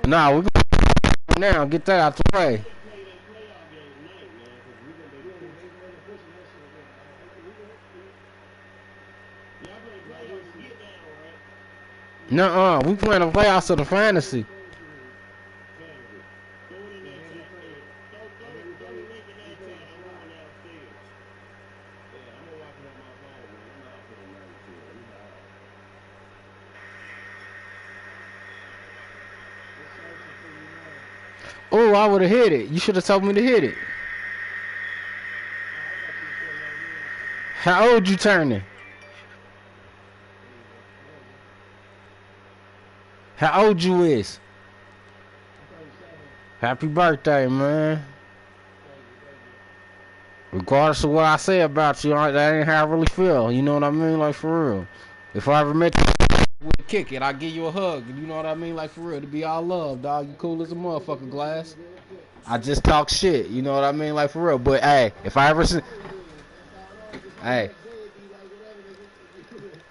Nah, we can now get that out the way. Nuh-uh, we playing the playoffs of the fantasy. Oh, I would have hit it. You should have told me to hit it. How old you turning? How old you is? Happy birthday, man. Regardless of what I say about you, that ain't how I really feel. You know what I mean? Like, for real. If I ever met you, we'd kick it. I'd give you a hug. You know what I mean? Like, for real. To be all love, dog. You cool as a motherfucker, Glass. I just talk shit. You know what I mean? Like, for real. But, hey, if I ever see...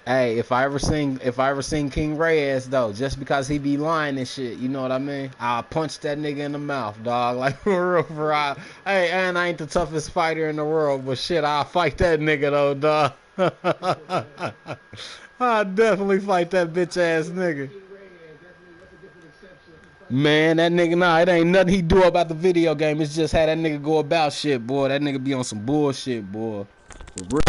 Hey, if I ever seen King Reyes though, just because he be lying and shit, you know what I mean? I'll punch that nigga in the mouth, dog. Like, for real, for real. Hey, and I ain't the toughest fighter in the world, but shit, I'll fight that nigga though, dog. I'll definitely fight that bitch ass nigga. Man, that nigga, nah, it ain't nothing he do about the video game. It's just how that nigga go about shit, boy. That nigga be on some bullshit, boy. For real.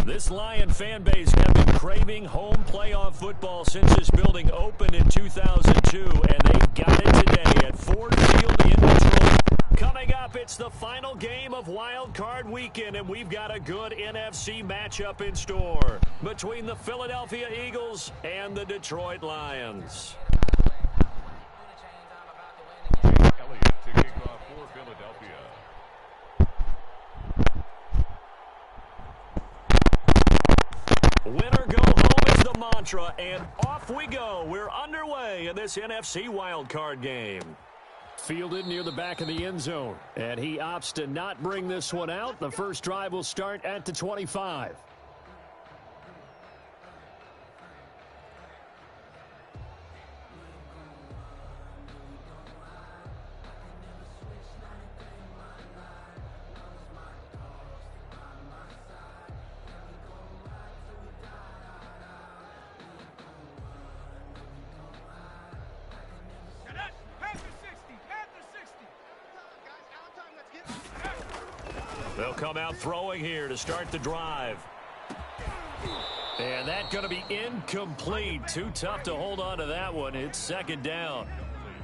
This Lion fan base have been craving home playoff football since this building opened in 2002, and they've got it today at Ford Field in Detroit. Coming up, it's the final game of Wild Card Weekend, and we've got a good NFC matchup in store between the Philadelphia Eagles and the Detroit Lions. Elliott to kick off for Philadelphia. Winner go home is the mantra, and off we go. We're underway in this NFC wildcard game. Fielded near the back of the end zone, and he opts to not bring this one out. The first drive will start at the 25. They'll come out throwing here to start the drive. And that's going to be incomplete. Too tough to hold on to that one. It's second down.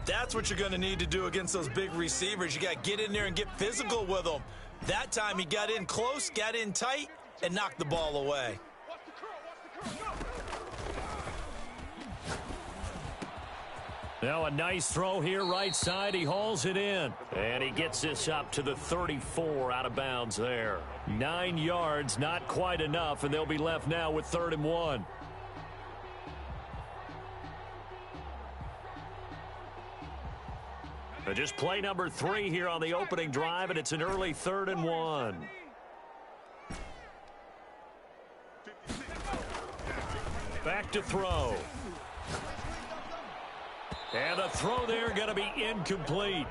That's what you're going to need to do against those big receivers. You got to get in there and get physical with them. That time he got in close, got in tight, and knocked the ball away. Now a nice throw here right side. He hauls it in. And he gets this up to the 34 out of bounds there. 9 yards, not quite enough, and they'll be left now with 3rd and 1. Just play number 3 here on the opening drive, and it's an early 3rd and 1. Back to throw. And the throw there going to be incomplete.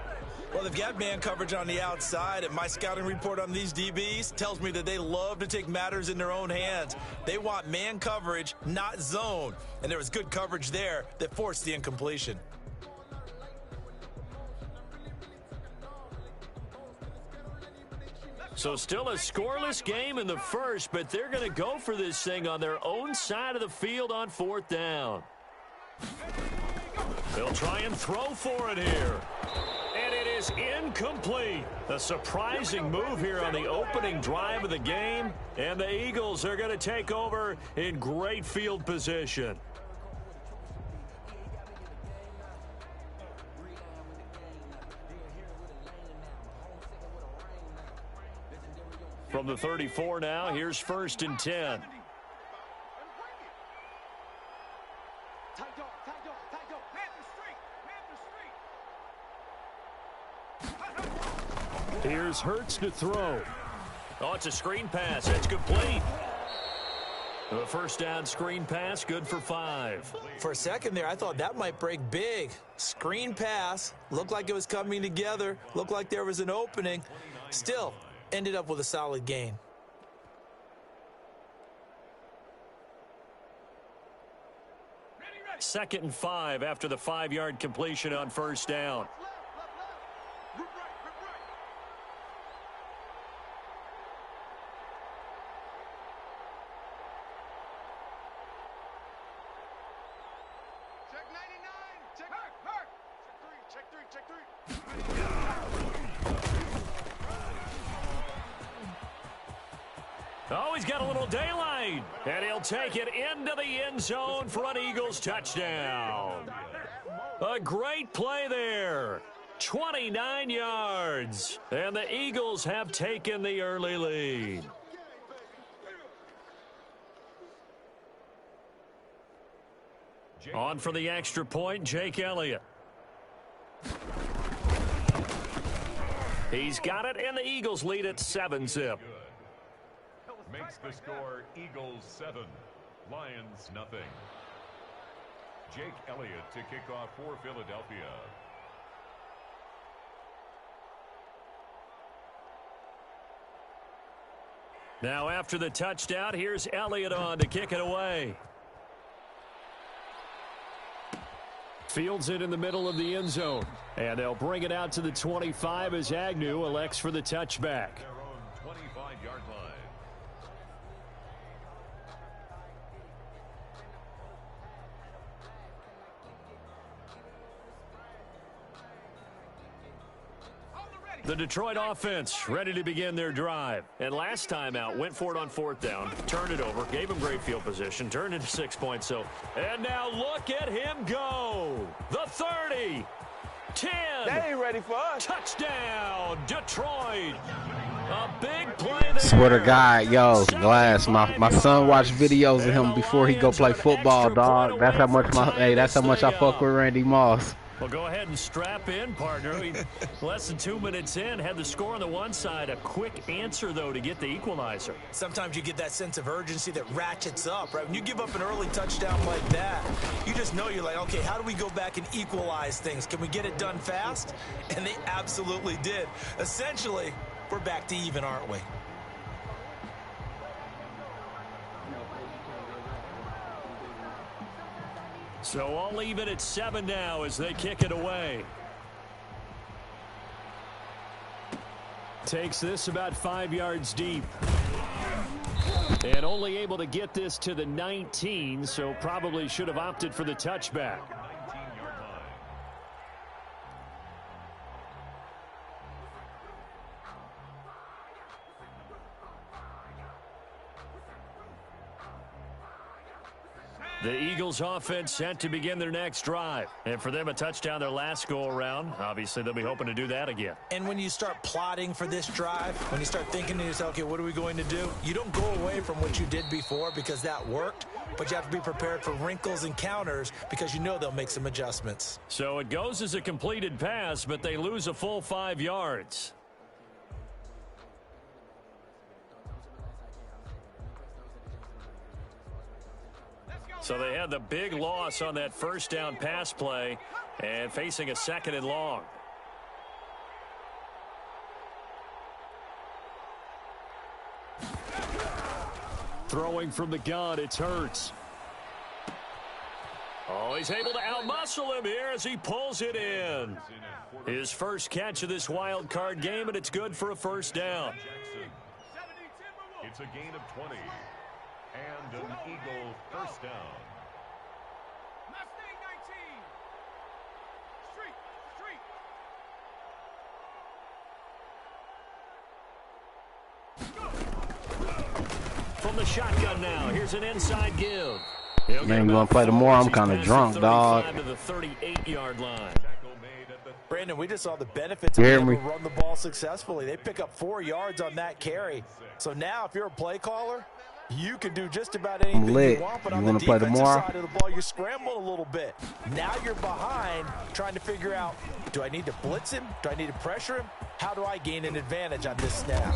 Well, they've got man coverage on the outside, and my scouting report on these DBs tells me that they love to take matters in their own hands. They want man coverage, not zone. And there was good coverage there that forced the incompletion. So still a scoreless game in the first, but they're going to go for this thing on their own side of the field on 4th down. They'll try and throw for it here. And it is incomplete. A surprising move here on the opening drive of the game. And the Eagles are going to take over in great field position. From the 34 now, here's 1st and 10. Here's Hurts to throw. Oh, it's a screen pass. It's complete. The first down screen pass, good for 5. For a second there, I thought that might break big. Screen pass, looked like it was coming together, looked like there was an opening. Still, ended up with a solid gain. Second and 5 after the 5-yard completion on first down. Oh, he's got a little daylight, and he'll take it into the end zone for an Eagles touchdown. A great play there. 29 yards, and the Eagles have taken the early lead. On for the extra point, Jake Elliott. He's got it, and the Eagles lead at 7-zip. Makes the score Eagles 7, Lions nothing. Jake Elliott to kick off for Philadelphia. Now after the touchdown, here's Elliott on to kick it away. Fields it in the middle of the end zone. And they'll bring it out to the 25 as Agnew elects for the touchback. Their own 25-yard line. The Detroit offense ready to begin their drive. And last time out, went for it on 4th down, turned it over, gave him great field position, turned into 6 points. So, and now look at him go. The 30, 10. They ain't ready for us. Touchdown, Detroit. A big play there. Swear to God, yo, Glass, my son watched videos of him before he go play football, dog. That's how much I fuck with Randy Moss. Well, go ahead and strap in, partner. Less than 2 minutes in, had the score on the one side. A quick answer, though, to get the equalizer. Sometimes you get that sense of urgency that ratchets up, right? When you give up an early touchdown like that, you just know you're like, okay, how do we go back and equalize things? Can we get it done fast? And they absolutely did. Essentially, we're back to even, aren't we? So I'll leave it at 7 now as they kick it away. Takes this about 5 yards deep. And only able to get this to the 19, so probably should have opted for the touchback. 19-yard line. The Eagles offense set to begin their next drive. And for them, a touchdown their last go-around. Obviously, they'll be hoping to do that again. And when you start plotting for this drive, when you start thinking to yourself, okay, what are we going to do? You don't go away from what you did before because that worked, but you have to be prepared for wrinkles and counters because you know they'll make some adjustments. So it goes as a completed pass, but they lose a full 5 yards. So they had the big loss on that first down pass play and facing a 2nd and long. Throwing from the gun, it's Hurts. Oh, he's able to outmuscle him here as he pulls it in. His first catch of this wild card game, and it's good for a first down. It's a gain of 20. And an Eagle first down. From the shotgun now, here's an inside give. Man, you want to play the more? I'm kind of drunk, dog. To the 38-yard line. Tackle made at the Brandon, we just saw the benefits of being able to run the ball successfully. They pick up 4 yards on that carry. So now if you're a play caller, you can do just about anything you want, but on the defensive side of the ball, you scramble a little bit. Now you're behind trying to figure out, do I need to blitz him? Do I need to pressure him? How do I gain an advantage on this snap?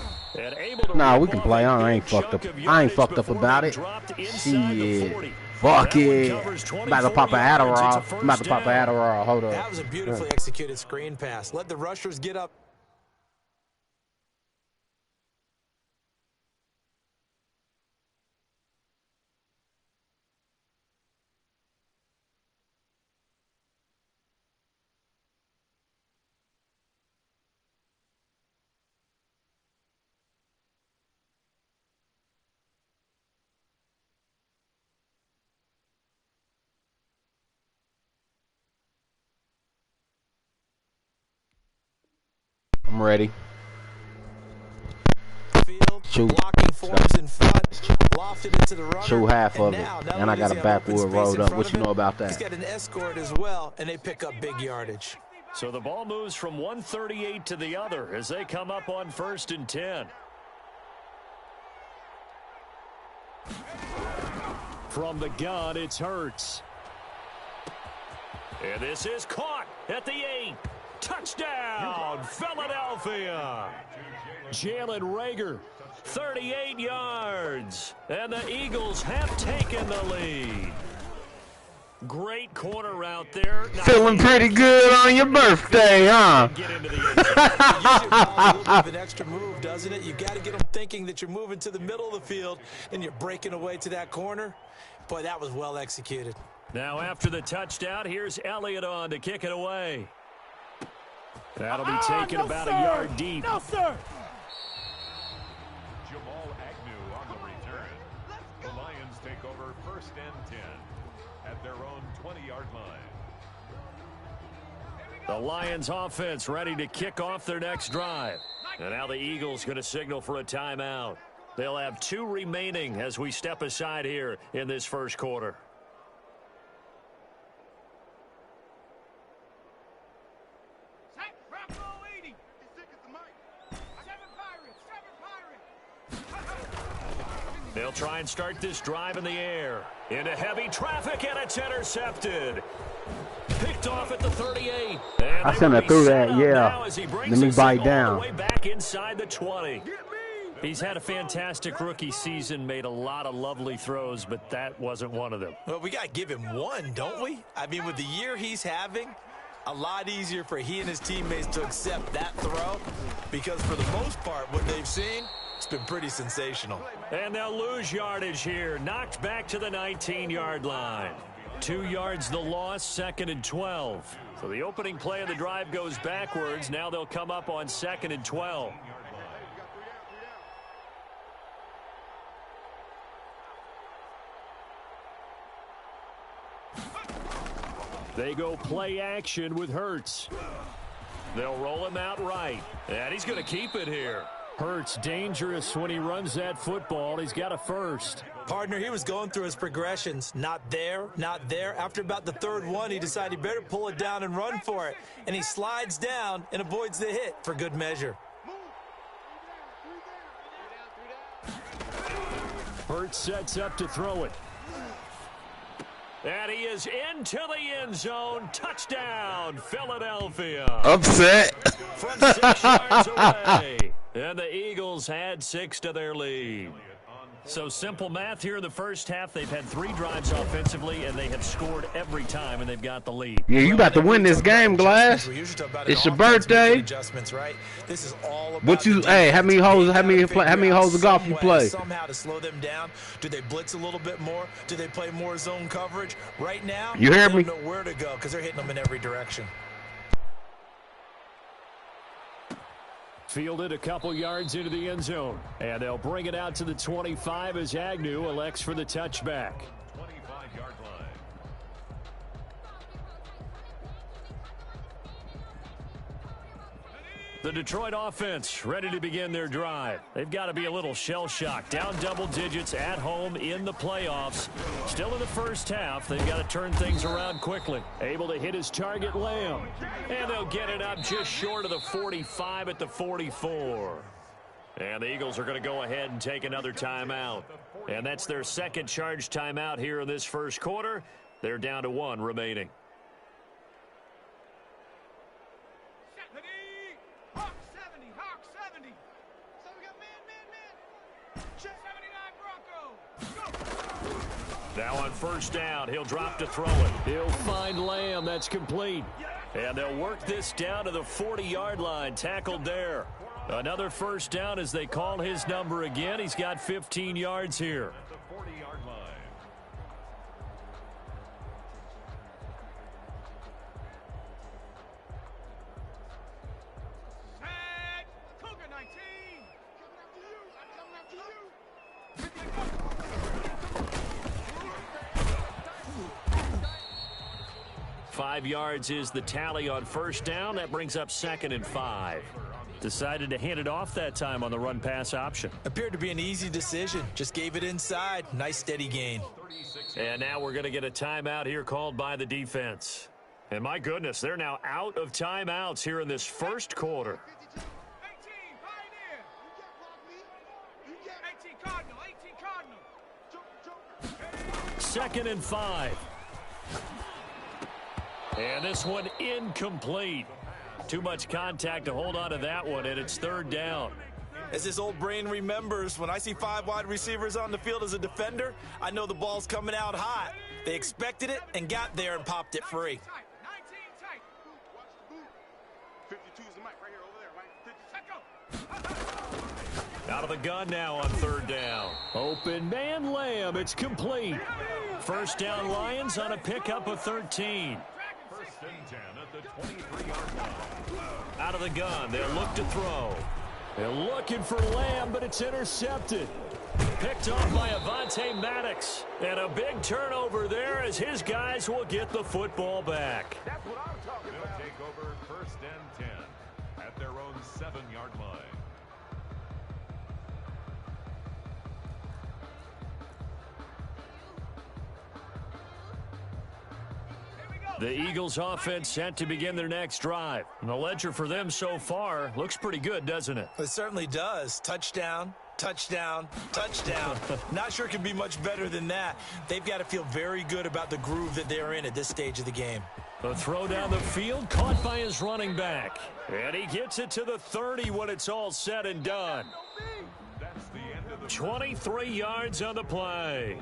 Nah, we can play. I ain't fucked up. I ain't fucked up about it. Shit. Fuck it. I'm about to pop an Adderall. I'm about to pop an Adderall. Hold up. That was a beautifully executed screen pass. Let the rushers get up. I'm ready. Shoot. Blocking forms in front, lofted into the runner. Shoot half of it. And I got a backwood rolled up. What you know about that? He's got an escort as well, and they pick up big yardage. So the ball moves from 138 to the other as they come up on 1st and 10. From the gun, it's Hurts. And this is caught at the 8. Touchdown, Philadelphia. Jalen Reagor, 38 yards. And the Eagles have taken the lead. Great corner out there. Feeling pretty good on your birthday, huh? Get into the end zone. A little bit of an extra move, doesn't it? You got to get them thinking that you're moving to the middle of the field and you're breaking away to that corner. Boy, that was well executed. Now after the touchdown, here's Elliott on to kick it away. That'll be taken about a yard deep. Jamal Agnew on the return. The Lions take over 1st and 10 at their own 20-yard line. The Lions offense ready to kick off their next drive. And now the Eagles going to signal for a timeout. They'll have 2 remaining as we step aside here in this first quarter. They'll try and start this drive in the air. Into heavy traffic, and it's intercepted. Picked off at the 38. I sent it through that, yeah. Let me bite down. Way back inside the 20. He's had a fantastic rookie season, made a lot of lovely throws, but that wasn't one of them. Well, we got to give him one, don't we? I mean, with the year he's having, a lot easier for he and his teammates to accept that throw because for the most part, what they've seen, it's been pretty sensational. And they'll lose yardage here. Knocked back to the 19-yard line. 2 yards the loss, 2nd and 12. So the opening play of the drive goes backwards. Now they'll come up on 2nd and 12. They go play action with Hurts. They'll roll him out right. And he's going to keep it here. Hurts dangerous when he runs that football. He's got a first. Partner, he was going through his progressions. Not there, not there. After about the 3rd one, he decided he better pull it down and run for it. And he slides down and avoids the hit for good measure. Hurts sets up to throw it. And he is into the end zone. Touchdown, Philadelphia. Upset. From 6 yards away. And the Eagles had 6 to their lead. So simple math here in the first half. They've had 3 drives offensively, and they have scored every time, and they've got the lead. Yeah, you about to win this game, Glass. It's your birthday. This is all about what you? Hey, how many holes of golf you play? Somehow to slow them down. Do they blitz a little bit more? Do they play more zone coverage? Right now, you hear me? They don't know where to go because they're hitting them in every direction. Fielded a couple yards into the end zone. And they'll bring it out to the 25 as Agnew elects for the touchback. 25-yard line. The Detroit offense ready to begin their drive. They've got to be a little shell-shocked. Down double digits at home in the playoffs. Still in the first half. They've got to turn things around quickly. Able to hit his target, Lamb. And they'll get it up just short of the 45 at the 44. And the Eagles are going to go ahead and take another timeout. And that's their second charge timeout here in this first quarter. They're down to 1 remaining. Now on first down, he'll drop to throw it. He'll find Lamb. That's complete. And they'll work this down to the 40-yard line. Tackled there. Another first down as they call his number again. He's got 15 yards here. The 40-yard line. Set. Cougar 19. Coming after you. Five yards is the tally on first down. That brings up 2nd and 5. Decided to hand it off that time on the run-pass option. Appeared to be an easy decision. Just gave it inside. Nice steady gain. And now we're going to get a timeout here called by the defense. And my goodness, they're now out of timeouts here in this first quarter. 18 Cardinal. 18 Cardinal. 2nd and 5. And this one incomplete. Too much contact to hold on to that one, and it's 3rd down. As his old brain remembers, when I see 5 wide receivers on the field as a defender, I know the ball's coming out hot. They expected it and got there and popped it free. 19 tight. Watch the boot. 52 is the mic right here over there, right? 52. Out of the gun now on 3rd down. Open man Lamb. It's complete. First down Lions on a pickup of 13. 1st and 10 at the 23-yard line. Out of the gun. They'll look to throw. They're looking for Lamb, but it's intercepted. Picked off by Avonte Maddox. And a big turnover there as his guys will get the football back. That's what I'm talking about. They'll take over 1st and 10 at their own 7-yard line. The Eagles offense set to begin their next drive. And the ledger for them so far looks pretty good, doesn't it? It certainly does. Touchdown, touchdown, touchdown. Not sure it can be much better than that. They've got to feel very good about the groove that they're in at this stage of the game. The throw down the field caught by his running back. And he gets it to the 30 when it's all said and done. That's the end of the 23 yards on the play.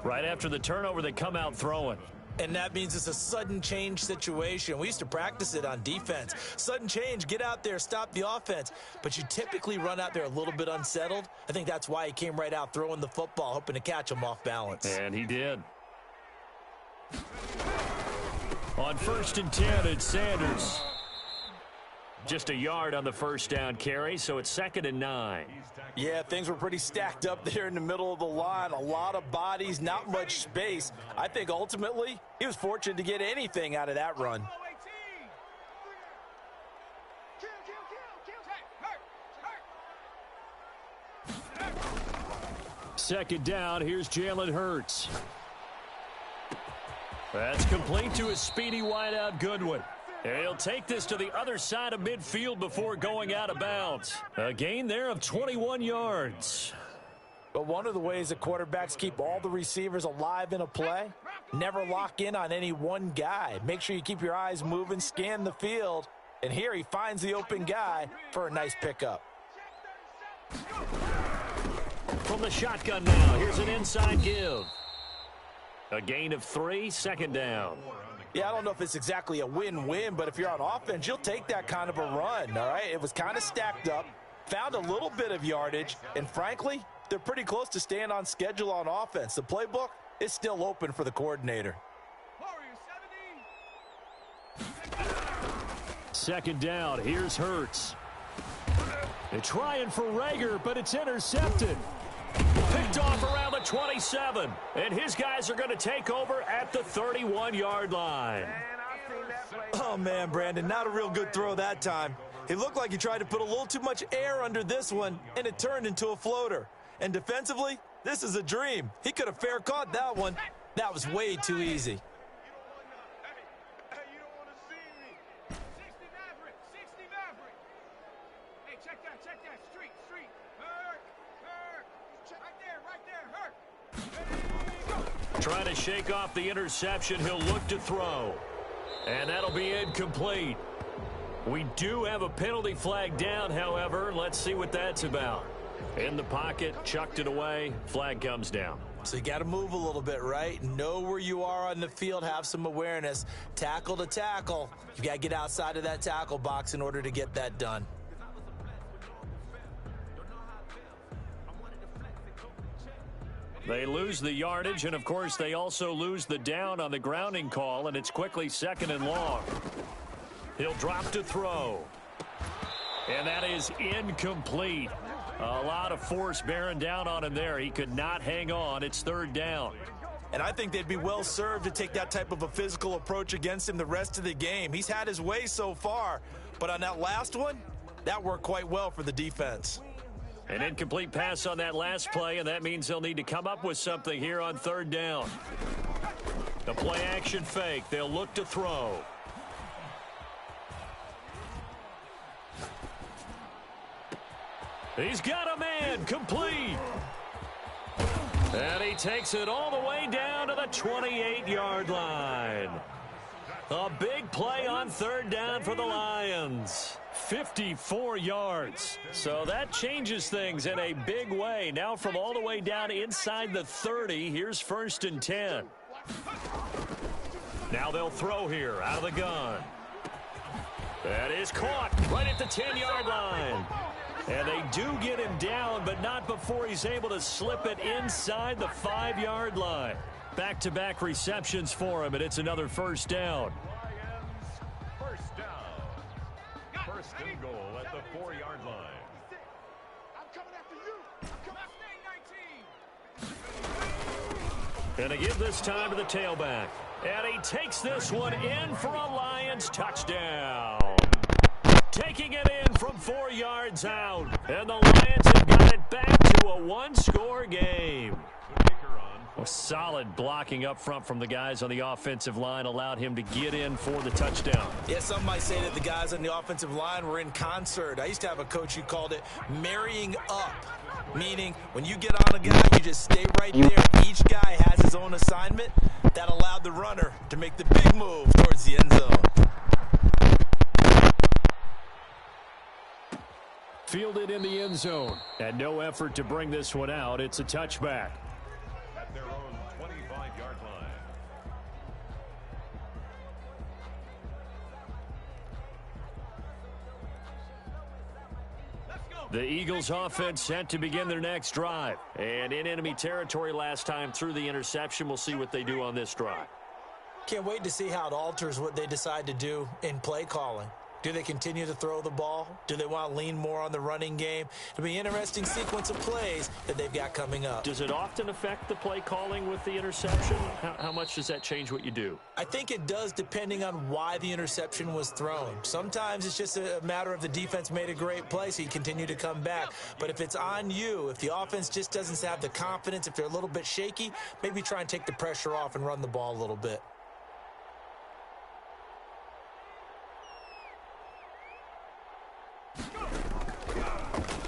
Right after the turnover, they come out throwing. And that means it's a sudden change situation. We used to practice it on defense. Sudden change, get out there, stop the offense. But you typically run out there a little bit unsettled. I think that's why he came right out throwing the football, hoping to catch him off balance. And he did. On 1st and 10, it's Sanders. Just a yard on the first down carry, so it's 2nd and 9. Yeah, things were pretty stacked up there in the middle of the line. A lot of bodies, not much space. I think ultimately he was fortunate to get anything out of that run. 2nd down, here's Jalen Hurts. That's complete to his speedy wideout Goodwin. And he'll take this to the other side of midfield before going out of bounds. A gain there of 21 yards. But one of the ways that quarterbacks keep all the receivers alive in a play, never lock in on any one guy. Make sure you keep your eyes moving, scan the field. And here he finds the open guy for a nice pickup. From the shotgun now, here's an inside give. A gain of 3, 2nd down. Yeah, I don't know if it's exactly a win-win, but if you're on offense, you'll take that kind of a run, all right? It was kind of stacked up, found a little bit of yardage, and frankly, they're pretty close to staying on schedule on offense. The playbook is still open for the coordinator. 2nd down, here's Hurts. They're trying for Rager, but it's intercepted. Picked off around the 27, and his guys are going to take over at the 31-yard line. Oh, man, Brandon, not a real good throw that time. He looked like he tried to put a little too much air under this one, and it turned into a floater. And defensively, this is a dream. He could have fair caught that one. That was way too easy. You don't want to see me. 60 Maverick, 60 Maverick. Hey, check that, street. Hurt. Right there, hurt. Trying to shake off the interception. He'll look to throw. And that'll be incomplete. We do have a penalty flag down, however. Let's see what that's about. In the pocket, chucked it away. Flag comes down. So you got to move a little bit, right? Know where you are on the field. Have some awareness. Tackle to tackle. You got to get outside of that tackle box in order to get that done. They lose the yardage, and, of course, they also lose the down on the grounding call, and it's quickly 2nd and long. He'll drop to throw. And that is incomplete. A lot of force bearing down on him there. He could not hang on. It's 3rd down. And I think they'd be well served to take that type of a physical approach against him the rest of the game. He's had his way so far, but on that last one, that worked quite well for the defense. An incomplete pass on that last play, and that means they'll need to come up with something here on 3rd down. The play action fake. They'll look to throw. He's got a man, complete. And he takes it all the way down to the 28-yard line. A big play on 3rd down for the Lions. 54 yards. So that changes things in a big way. Now from all the way down inside the 30, here's 1st and 10. Now they'll throw here out of the gun. That is caught right at the 10-yard line. And they do get him down, but not before he's able to slip it inside the 5-yard line. Back-to-back receptions for him, and it's another 1st down. Lions, 1st down. 1st and goal at the 4-yard line. I'm coming after you. And they give this time to the tailback. And he takes this one in for a Lions touchdown. Taking it in from 4 yards out. And the Lions have got it back to a 1-score game. A solid blocking up front from the guys on the offensive line allowed him to get in for the touchdown. Yeah, some might say that the guys on the offensive line were in concert. I used to have a coach who called it marrying up, meaning when you get on a guy, you just stay right there. Each guy has his own assignment. That allowed the runner to make the big move towards the end zone. Fielded in the end zone. And no effort to bring this one out. It's a touchback. At their own 25-yard line. The Eagles offense set to begin their next drive. And in enemy territory last time through the interception. We'll see what they do on this drive. Can't wait to see how it alters what they decide to do in play calling. Do they continue to throw the ball? Do they want to lean more on the running game? It'll be an interesting sequence of plays that they've got coming up. Does it often affect the play calling with the interception? How much does that change what you do? I think it does depending on why the interception was thrown. Sometimes it's just a matter of the defense made a great play, so you continue to come back. But if it's on you, if the offense just doesn't have the confidence, if they're a little bit shaky, maybe try and take the pressure off and run the ball a little bit.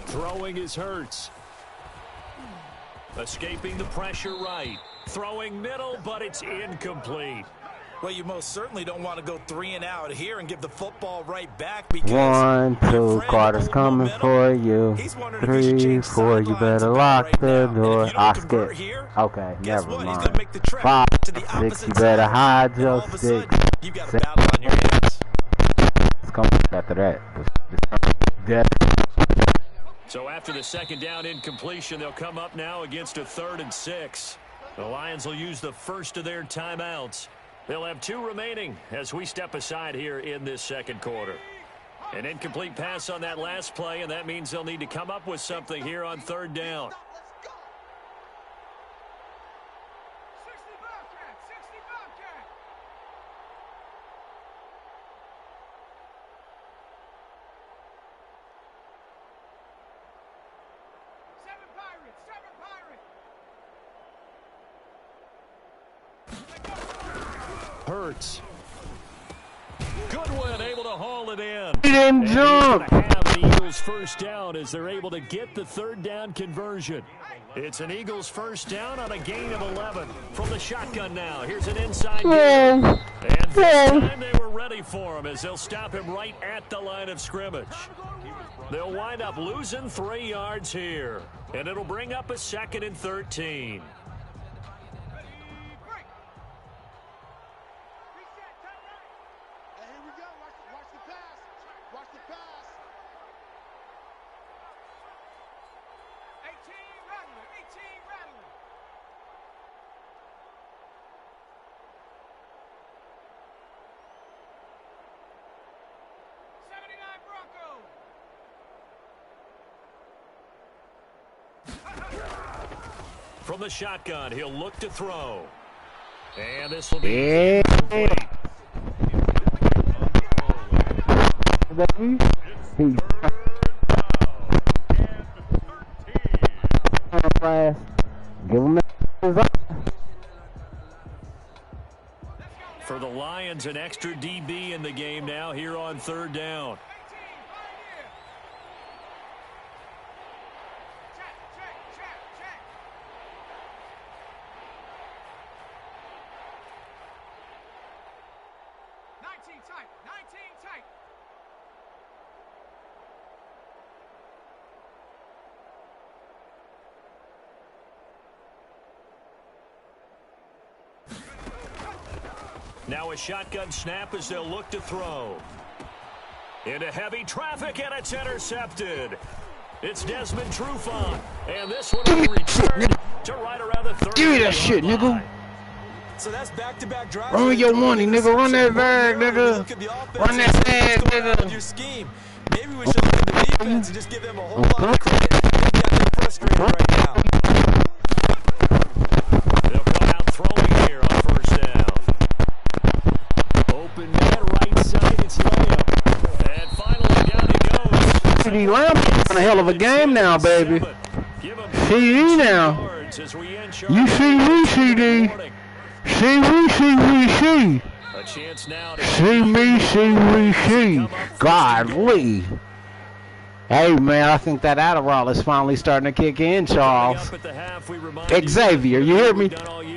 Throwing is Hurts. Escaping the pressure right. Throwing middle, but it's incomplete. Well, you most certainly don't want to go 3 and out here and give the football right back because 1, 2, Carter's coming for you. 3, 4, you better lock the door. I skip. Okay, never mind. 5, 6, you better hide your stick. You got a battle on your hands. It's coming after that. So after the 2nd down incompletion, they'll come up now against a 3rd and 6. The Lions will use the first of their timeouts. They'll have 2 remaining as we step aside here in this 2nd quarter. An incomplete pass on that last play, and that means they'll need to come up with something here on 3rd down. 60 Bobcat, 60 Bobcat. Hurts. Goodwin able to haul it in. He didn't jump. He's going to have the Eagles first down as they're able to get the third down conversion. It's an Eagles first down on a gain of 11 from the shotgun now. Here's an inside game. And this time they were ready for him as they'll stop him right at the line of scrimmage. They'll wind up losing 3 yards here, and it'll bring up a 2nd and 13. From the shotgun, he'll look to throw. And this will be complete. For the Lions, an extra DB in the game now here on third down. Now a shotgun snap as they'll look to throw. Into heavy traffic, and it's intercepted. It's Desmond Trufant, and this one will return to right around the 30. Give me that shit, nigga. So that's back-to-back drives. Run your money, nigga. Run that bag, nigga. Run that bag, nigga. Your scheme. Maybe we should look at the defense and just give them a whole lot of credit. They're frustrated right now. They'll come out throwing here on first down. Open man, right side, it's Lamb. And finally down he goes. CD Lamb on a hell of a game now, baby. CD now. You see me, CD. See me, see me, see. A chance now to See me, see me, see. Godly. Hey, man, I think that Adderall is finally starting to kick in, Charles. Xavier, you hear me?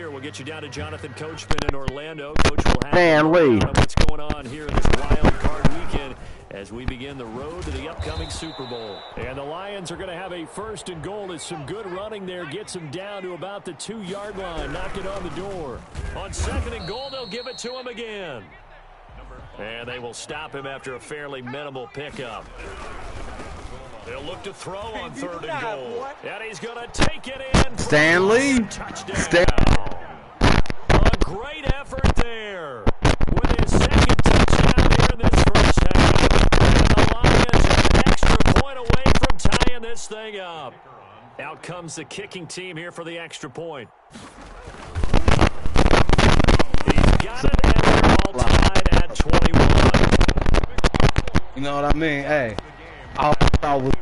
We'll get you down to Jonathan Coachman in Orlando. Coach will have Dan Lee. what's going on here in this wild card weekend as we begin the road to the upcoming Super Bowl. And the Lions are going to have a first and goal as some good running there gets them down to about the 2-yard line. Knock it on the door. On 2nd and goal, they'll give it to him again. And they will stop him after a fairly minimal pickup. They'll look to throw on 3rd and goal. And he's going to take it in. Stanley. Touchdown. A great effort there with his 2nd touchdown here in this first half. And the Lions are an extra point away from tying this thing up. Out comes the kicking team here for the extra point. He's got it, and they're all tied at 21. You know what I mean? Hey, I was,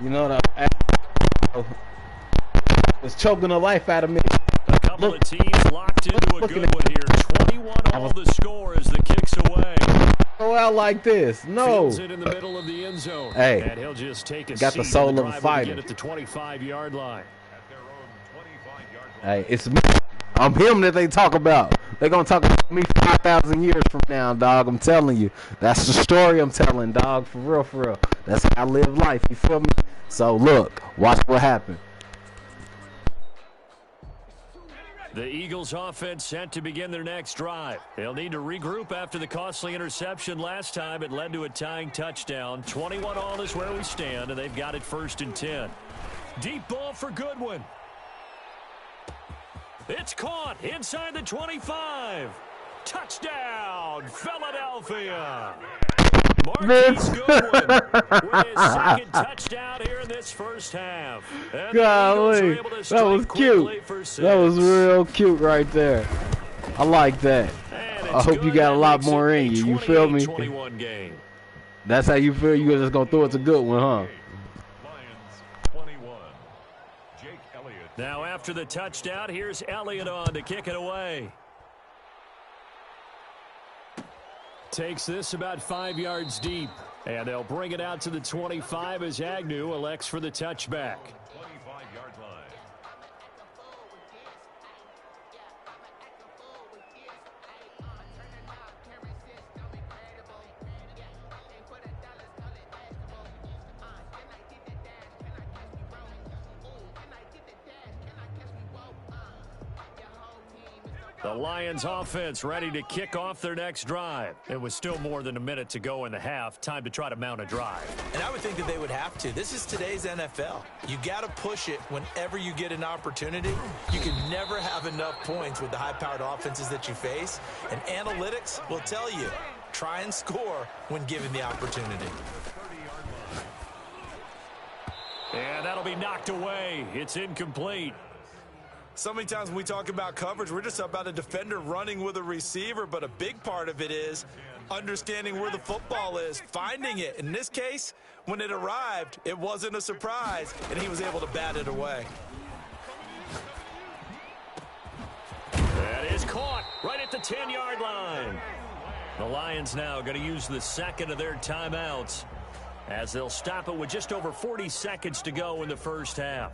you know what I was choking the life out of me. A couple of teams locked into a good one here. 21 all the score as the kicks away. Go out like this. No. Fields it in the middle of the end zone. Hey, and he'll just take a got the soul of a fighter. At the 25-yard line. Hey, it's me. I'm him that they talk about. They're going to talk about me 5,000 years from now, dog. I'm telling you. That's the story I'm telling, dog. For real, for real. That's how I live life. You feel me? So, look. Watch what happened. The Eagles offense set to begin their next drive. They'll need to regroup after the costly interception last time. It led to a tying touchdown. 21 all is where we stand, and they've got it 1st and 10. Deep ball for Goodwin. It's caught inside the 25. Touchdown, Philadelphia. Marquise Goodwin with his 2nd touchdown here in this first half. And golly, that was cute. That was real cute right there. I like that. I hope you got a lot more in you. You feel me? Game. That's how you feel? You're just going to throw it to Goodwin, huh? Lions 21. Jake Elliott. Now after the touchdown, here's Elliott on to kick it away. Takes this about 5 yards deep. And they'll bring it out to the 25 as Agnew elects for the touchback. 25-yard line. The Lions offense ready to kick off their next drive. It was still more than a minute to go in the half. Time to try to mount a drive. And I would think that they would have to. This is today's NFL. You got to push it whenever you get an opportunity. You can never have enough points with the high-powered offenses that you face. And analytics will tell you, try and score when given the opportunity. And that'll be knocked away. It's incomplete. So many times when we talk about coverage, we're just about a defender running with a receiver, but a big part of it is understanding where the football is, finding it. In this case, when it arrived, it wasn't a surprise, and he was able to bat it away. That is caught right at the 10-yard line. The Lions now going to use the second of their timeouts as they'll stop it with just over 40 seconds to go in the first half.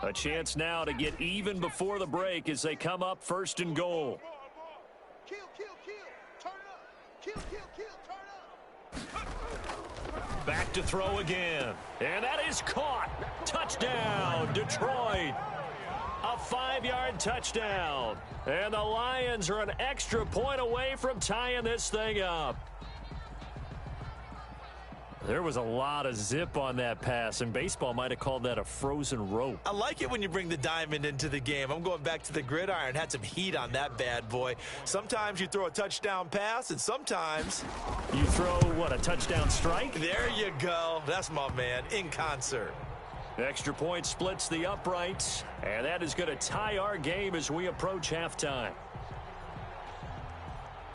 A chance now to get even before the break as they come up first and goal. Kill, kill, kill. Turn up. Kill, kill, kill. Turn up. Back to throw again. And that is caught. Touchdown, Detroit. A 5-yard touchdown. And the Lions are an extra point away from tying this thing up. There was a lot of zip on that pass, and baseball might have called that a frozen rope. I like it when you bring the diamond into the game. I'm going back to the gridiron. Had some heat on that bad boy. Sometimes you throw a touchdown pass, and sometimes you throw, what, a touchdown strike? There you go. That's my man, in concert. Extra point splits the uprights, and that is going to tie our game as we approach halftime.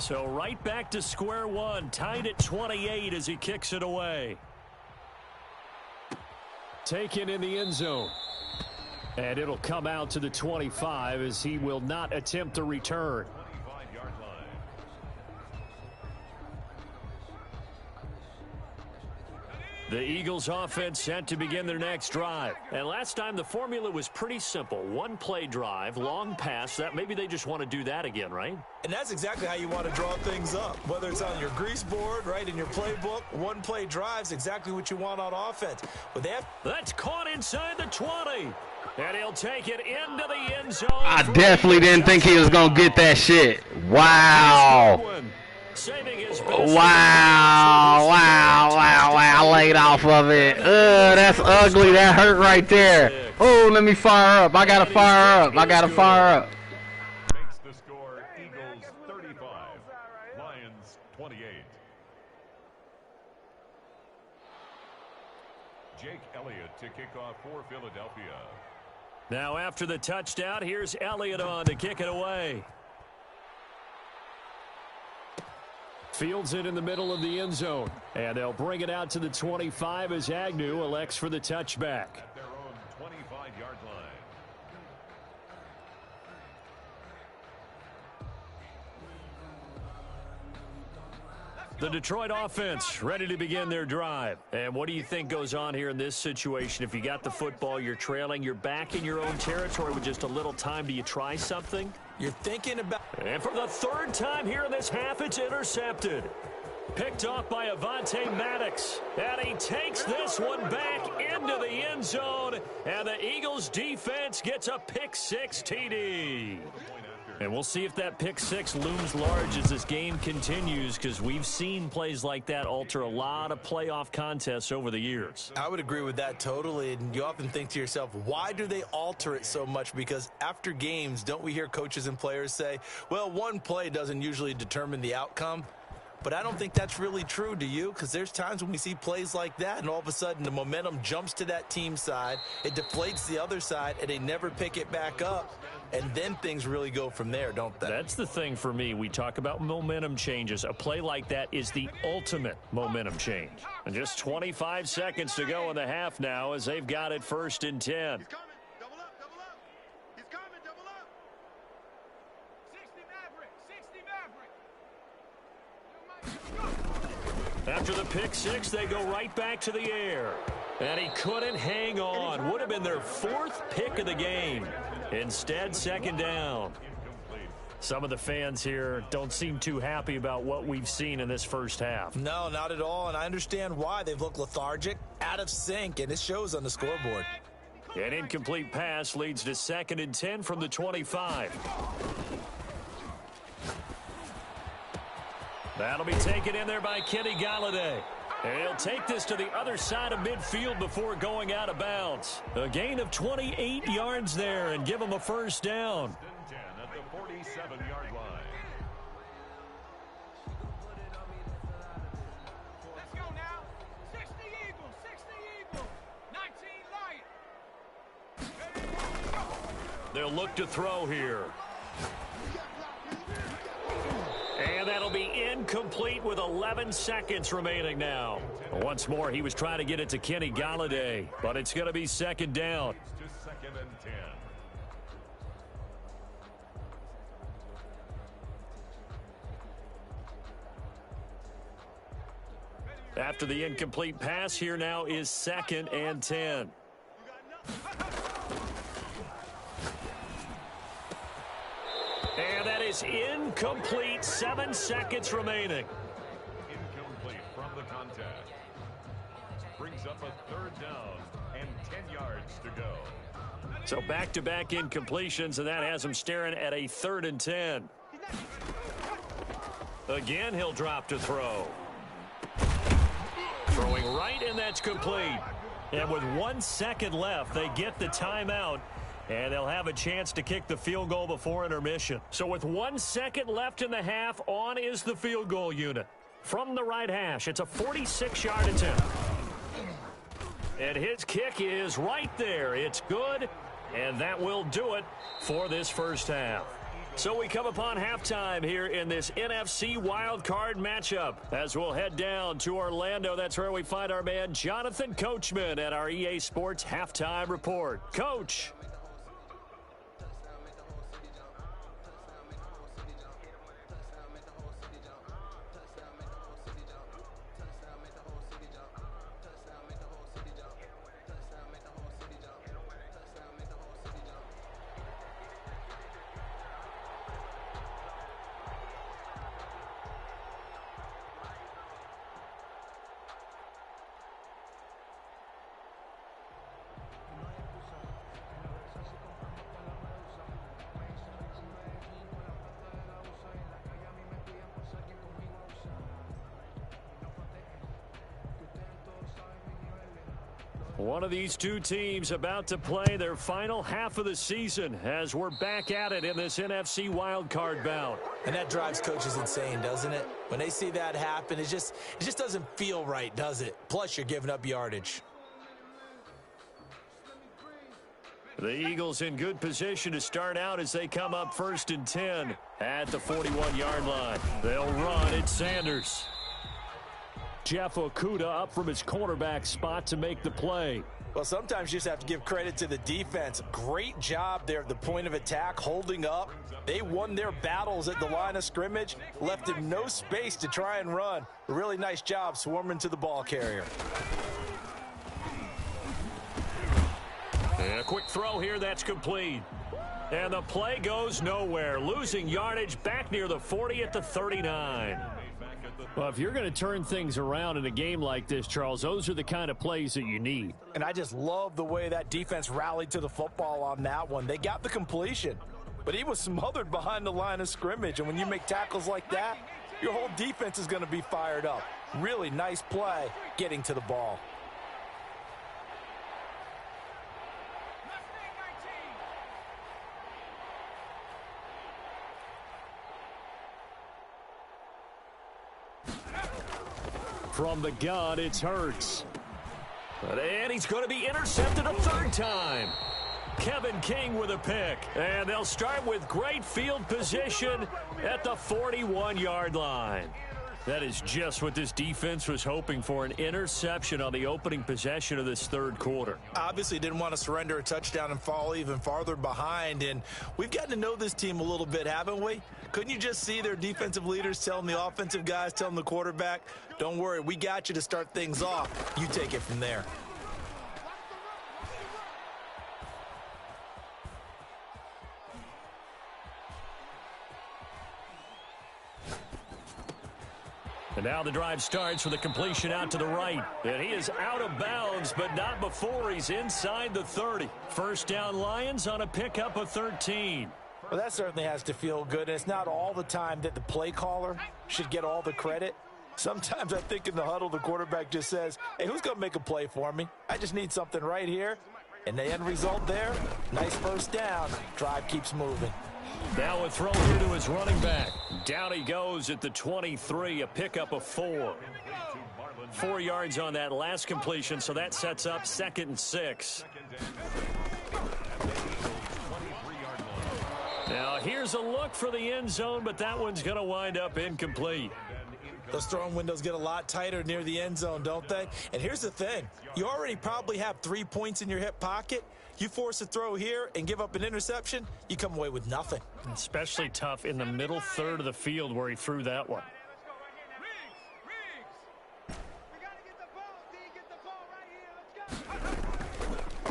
So right back to square one, tied at 28 as he kicks it away. Taken in the end zone. And it'll come out to the 25 as he will not attempt a return. 25-yard line. The Eagles offense set to begin their next drive. And last time the formula was pretty simple. One play drive, long pass. That maybe they just want to do that again, right? And that's exactly how you want to draw things up. Whether it's on your grease board, right, in your playbook, one play drive's exactly what you want on offense. But that's caught inside the 20. And he'll take it into the end zone. I definitely didn't think he was going to get that shit. Wow. Wow, laid off of it. That's ugly. That hurt right there. Oh, let me fire up. I got to fire up. Makes the score Eagles 35, Lions 28. Jake Elliott to kick off for Philadelphia. Now after the touchdown, here's Elliott on to kick it away. Fields it in the middle of the end zone. And they'll bring it out to the 25 as Agnew elects for the touchback. At their own 25-yard line. The Detroit offense ready to begin their drive. And what do you think goes on here in this situation? If you got the football, you're trailing, you're back in your own territory with just a little time. Do you try something? You're thinking about... And for the third time here in this half, it's intercepted. Picked off by Avonte Maddox. And he takes this one back into the end zone. And the Eagles defense gets a pick-6 TD. And we'll see if that pick-6 looms large as this game continues, because we've seen plays like that alter a lot of playoff contests over the years. I would agree with that totally. And you often think to yourself, why do they alter it so much? Because after games, don't we hear coaches and players say, well, one play doesn't usually determine the outcome? But I don't think that's really true, do you? Because there's times when we see plays like that, and all of a sudden the momentum jumps to that team side, it deflates the other side, and they never pick it back up. And then things really go from there, don't they? That's the thing for me. We talk about momentum changes. A play like that is the ultimate momentum change. And just 25 seconds to go in the half now as they've got it 1st and 10. He's coming. Double up, double up. He's coming, double up. 60 Maverick, 60 Maverick. After the pick six, they go right back to the air. And he couldn't hang on. Would have been their 4th pick of the game. Instead, 2nd down. Some of the fans here don't seem too happy about what we've seen in this first half. No, not at all, and I understand why. They've looked lethargic, out of sync, and it shows on the scoreboard. An incomplete pass leads to 2nd and 10 from the 25. That'll be taken in there by Kenny Galladay. And he'll take this to the other side of midfield before going out of bounds. A gain of 28 yards there and give him a 1st down. 10 at the 47-yard line. Let's go now. 60 Eagles, 60 Eagles. 19 Lions. They'll look to throw here. And that'll be incomplete with 11 seconds remaining now. Once more, he was trying to get it to Kenny Galladay, but it's going to be 2nd down. To 2nd and 10. After the incomplete pass, here now is 2nd and 10. And that is incomplete. 7 seconds remaining. Incomplete from the contact. Brings up a 3rd down and 10 yards to go. So back-to-back incompletions, and that has him staring at a 3rd and 10. Again, he'll drop to throw. Throwing right, and that's complete. And with 1 second left, they get the timeout. And they'll have a chance to kick the field goal before intermission. So with 1 second left in the half, on is the field goal unit. From the right hash, it's a 46-yard attempt. And his kick is right there. It's good, and that will do it for this first half. So we come upon halftime here in this NFC wildcard matchup. As we'll head down to Orlando, that's where we find our man Jonathan Coachman at our EA Sports Halftime Report. Coach. One of these two teams about to play their final half of the season as we're back at it in this NFC wildcard bout. And that drives coaches insane, doesn't it? When they see that happen, it just doesn't feel right, does it? Plus, you're giving up yardage. The Eagles in good position to start out as they come up 1st and 10 at the 41-yard line. They'll run. It's Sanders. Jeff Okudah up from his cornerback spot to make the play. Well, sometimes you just have to give credit to the defense. Great job there at the point of attack, holding up. They won their battles at the line of scrimmage, left him no space to try and run. A really nice job swarming to the ball carrier. And a quick throw here, that's complete. And the play goes nowhere, losing yardage back near the 40 at the 39. Well, if you're going to turn things around in a game like this, Charles, those are the kind of plays that you need. And I just love the way that defense rallied to the football on that one. They got the completion, but he was smothered behind the line of scrimmage. And when you make tackles like that, your whole defense is going to be fired up. Really nice play getting to the ball. From the gun, it's Hurts. And he's going to be intercepted a third time. Kevin King with a pick. And they'll start with great field position at the 41-yard line. That is just what this defense was hoping for, an interception on the opening possession of this third quarter. Obviously didn't want to surrender a touchdown and fall even farther behind, and we've gotten to know this team a little bit, haven't we? Couldn't you just see their defensive leaders telling the offensive guys, telling the quarterback, don't worry, we got you to start things off. You take it from there. And now the drive starts with a completion out to the right. And he is out of bounds, but not before he's inside the 30. First down Lions on a pickup of 13. Well, that certainly has to feel good. And it's not all the time that the play caller should get all the credit. Sometimes I think in the huddle, the quarterback just says, hey, who's going to make a play for me? I just need something right here. And the end result there, nice first down. Drive keeps moving. Now a throw here to his running back. Down he goes at the 23, a pickup of 4. 4 yards on that last completion, so that sets up 2nd and 6. Now here's a look for the end zone, but that one's going to wind up incomplete. Those throwing windows get a lot tighter near the end zone, don't they? And here's the thing. You already probably have 3 points in your hip pocket. You force a throw here and give up an interception, you come away with nothing. Especially tough in the middle third of the field where he threw that one.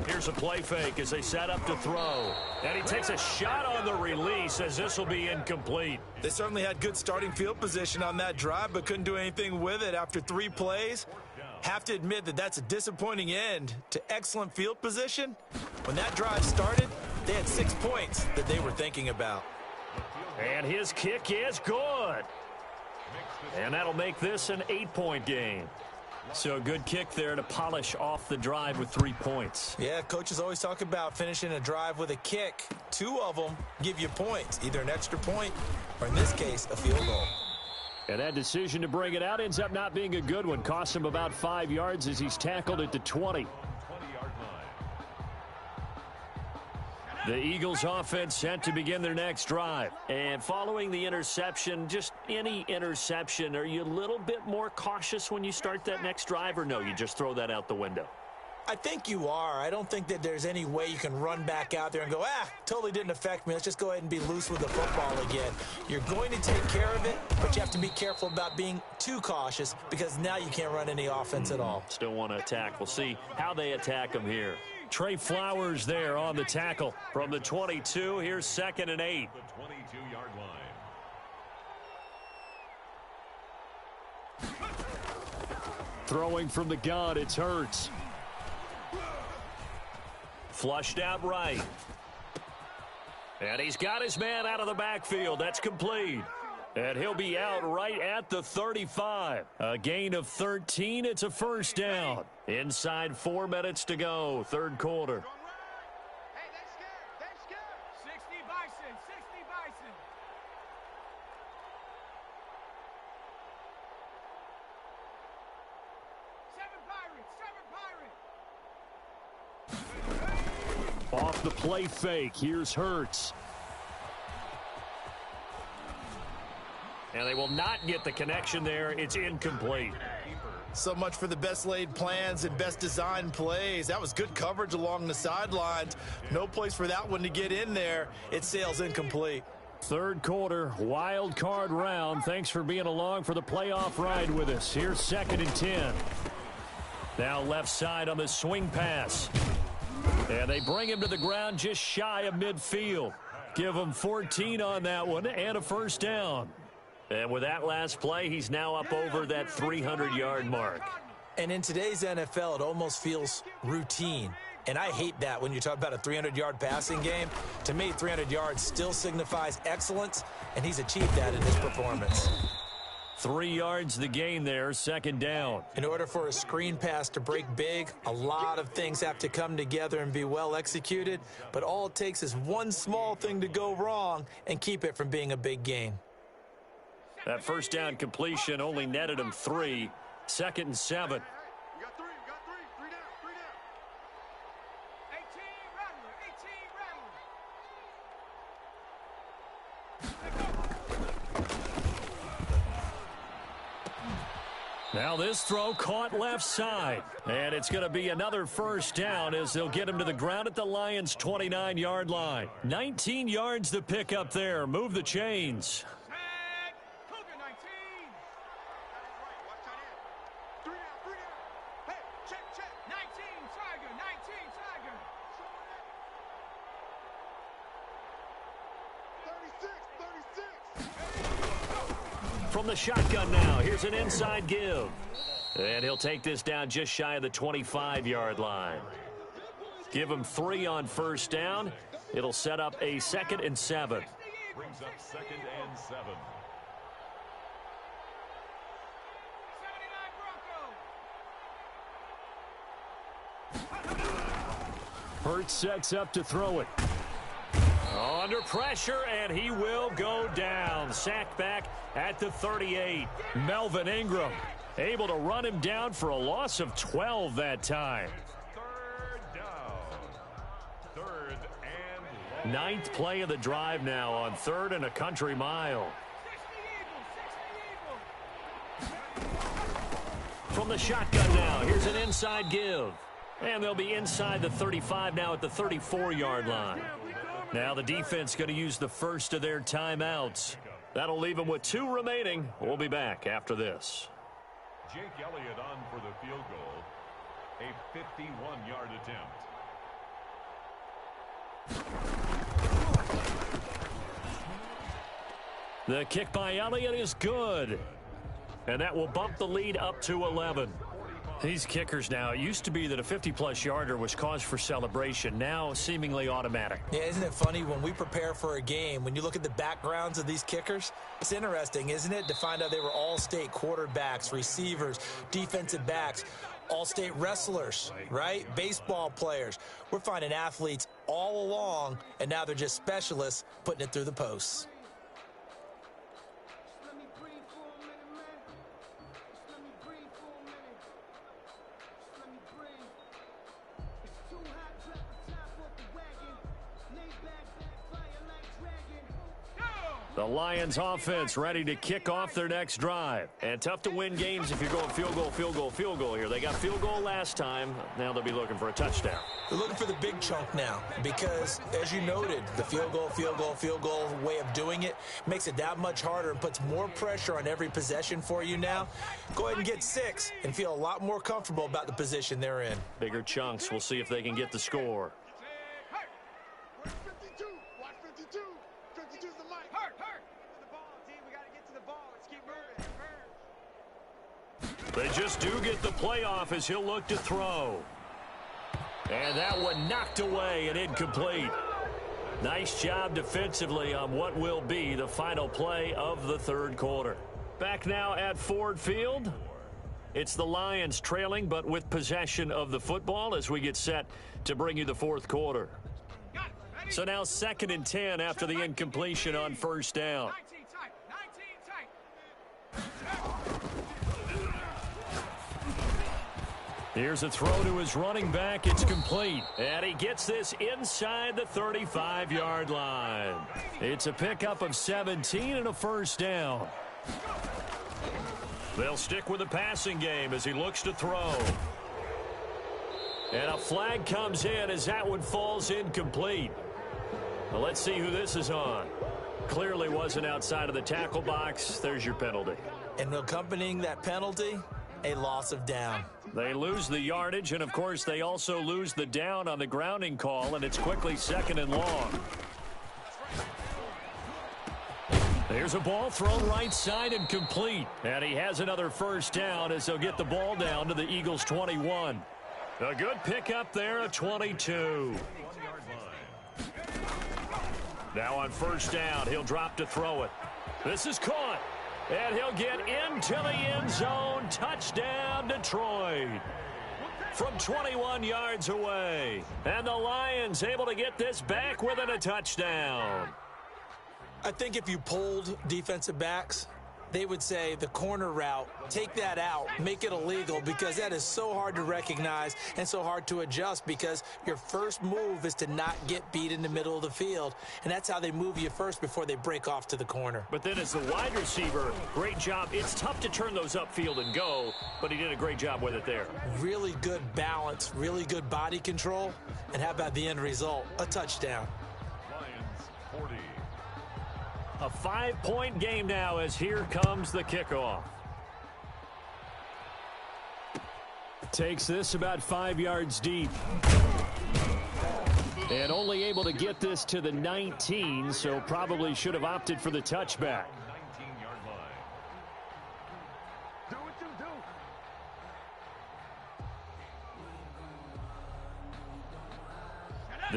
Here's a play fake as they set up to throw. And he takes a shot on the release as this will be incomplete. They certainly had good starting field position on that drive, but couldn't do anything with it after 3 plays. Have to admit that that's a disappointing end to excellent field position. When that drive started, they had 6 points that they were thinking about. And his kick is good. And that'll make this an 8-point game. So a good kick there to polish off the drive with 3 points. Yeah, coaches always talk about finishing a drive with a kick. 2 of them give you points, either an extra point or, in this case, a field goal. And that decision to bring it out ends up not being a good one. Costs him about 5 yards as he's tackled at the 20. The Eagles offense set to begin their next drive. And following the interception, just any interception, are you a little bit more cautious when you start that next drive, or no, you just throw that out the window? I think you are. I don't think that there's any way you can run back out there and go, totally didn't affect me. Let's just go ahead and be loose with the football again. You're going to take care of it, but you have to be careful about being too cautious because now you can't run any offense at all. Still want to attack. We'll see how they attack him here. Trey Flowers there on the tackle from the 22. Here's 2nd and 8. The 22-yard line. Throwing from the gun, it's Hurts. Flushed out right. And he's got his man out of the backfield. That's complete. And he'll be out right at the 35. A gain of 13. It's a first down. Inside 4 minutes to go. Third quarter. Hey, they're scared. They're scared. 60 Bison. 60 Bison. Seven Pirates. Off the play fake. Here's Hurts. And they will not get the connection there. It's incomplete. So much for the best laid plans and best designed plays. That was good coverage along the sidelines. No place for that one to get in there. It sails incomplete. Third quarter, wild card round. Thanks for being along for the playoff ride with us. Here's 2nd and 10. Now left side on the swing pass. And they bring him to the ground just shy of midfield. Give him 14 on that one and a first down. And with that last play, he's now up over that 300-yard mark. And in today's NFL, it almost feels routine. And I hate that when you talk about a 300-yard passing game. To me, 300 yards still signifies excellence, and he's achieved that in his performance. 3 yards the gain there, 2nd down. In order for a screen pass to break big, a lot of things have to come together and be well executed. But all it takes is one small thing to go wrong and keep it from being a big gain. That first down completion only netted him 3. 2nd and 7. We got 3. We got 3. 3 down. 3 down. 18 Rattler. 18 Rattler. Now this throw caught left side. And it's going to be another first down as they'll get him to the ground at the Lions' 29-yard line. 19 yards to pick up there. Move the chains. Cougar 19. Watch tight end. 3 down. 3 down. Hey, check. 19 Tiger. 19 Tiger. 36. From the shotgun now, here's an inside give. And he'll take this down just shy of the 25-yard line. Give him 3 on first down. It'll set up a 2nd and 7. Brings up 2nd and 7. 79 Bronco. Hurts sets up to throw it. Under pressure, and he will go down. Sacked back at the 38. Melvin Ingram able to run him down for a loss of 12 that time. 3rd down. 3rd and long. 9th play of the drive now on 3rd and a country mile. 60 Eagles. From the shotgun now, here's an inside give. And they'll be inside the 35 now at the 34-yard line. Now the defense going to use the first of their timeouts. That'll leave them with 2 remaining. We'll be back after this. Jake Elliott on for the field goal. A 51-yard attempt. The kick by Elliott is good. And that will bump the lead up to 11. These kickers now, it used to be that a 50-plus yarder was cause for celebration. Now seemingly automatic. Yeah, isn't it funny when we prepare for a game, when you look at the backgrounds of these kickers? It's interesting, isn't it, to find out they were all-state quarterbacks, receivers, defensive backs, all-state wrestlers, right? Baseball players. We're finding athletes all along, and now they're just specialists putting it through the posts. The Lions offense ready to kick off their next drive. And tough to win games if you're going field goal here. They got field goal last time. Now they'll be looking for a touchdown. They're looking for the big chunk now because, as you noted, the field goal way of doing it makes it that much harder and puts more pressure on every possession for you now. Go ahead and get 6 and feel a lot more comfortable about the position they're in. Bigger chunks. We'll see if they can get the score. Where's 52? Watch 52. 52's the mic. Hurt. Get to the ball, D. We got to get to the ball. Let's keep moving. They just do get the playoff as he'll look to throw. And that one knocked away and incomplete. Nice job defensively on what will be the final play of the 3rd quarter. Back now at Ford Field. It's the Lions trailing, but with possession of the football as we get set to bring you the 4th quarter. So now 2nd and 10 after the incompletion on first down. 19 tight. Here's a throw to his running back. It's complete. And he gets this inside the 35-yard line. It's a pickup of 17 and a first down. They'll stick with the passing game as he looks to throw. And a flag comes in as that one falls incomplete. Well, let's see who this is on. Clearly wasn't outside of the tackle box. There's your penalty. And accompanying that penalty, a loss of down. They lose the yardage, and, of course, they also lose the down on the grounding call, and it's quickly 2nd and long. There's a ball thrown right side and complete. And he has another first down as they'll get the ball down to the Eagles' 21. A good pickup there at 22. Now on first down, he'll drop to throw it. This is caught. And he'll get into the end zone. Touchdown, Detroit. From 21 yards away. And the Lions able to get this back within a touchdown. I think if you polled defensive backs they would say the corner route, take that out, make it illegal, because that is so hard to recognize and so hard to adjust, because your first move is to not get beat in the middle of the field, and that's how they move you first before they break off to the corner. But then as the wide receiver, great job. It's tough to turn those upfield and go, but he did a great job with it there. Really good balance, really good body control, and how about the end result? A touchdown. Lions 40. A 5-point game now as here comes the kickoff. Takes this about 5 yards deep. And only able to get this to the 19, so probably should have opted for the touchback. 19-yard line. Do what you do.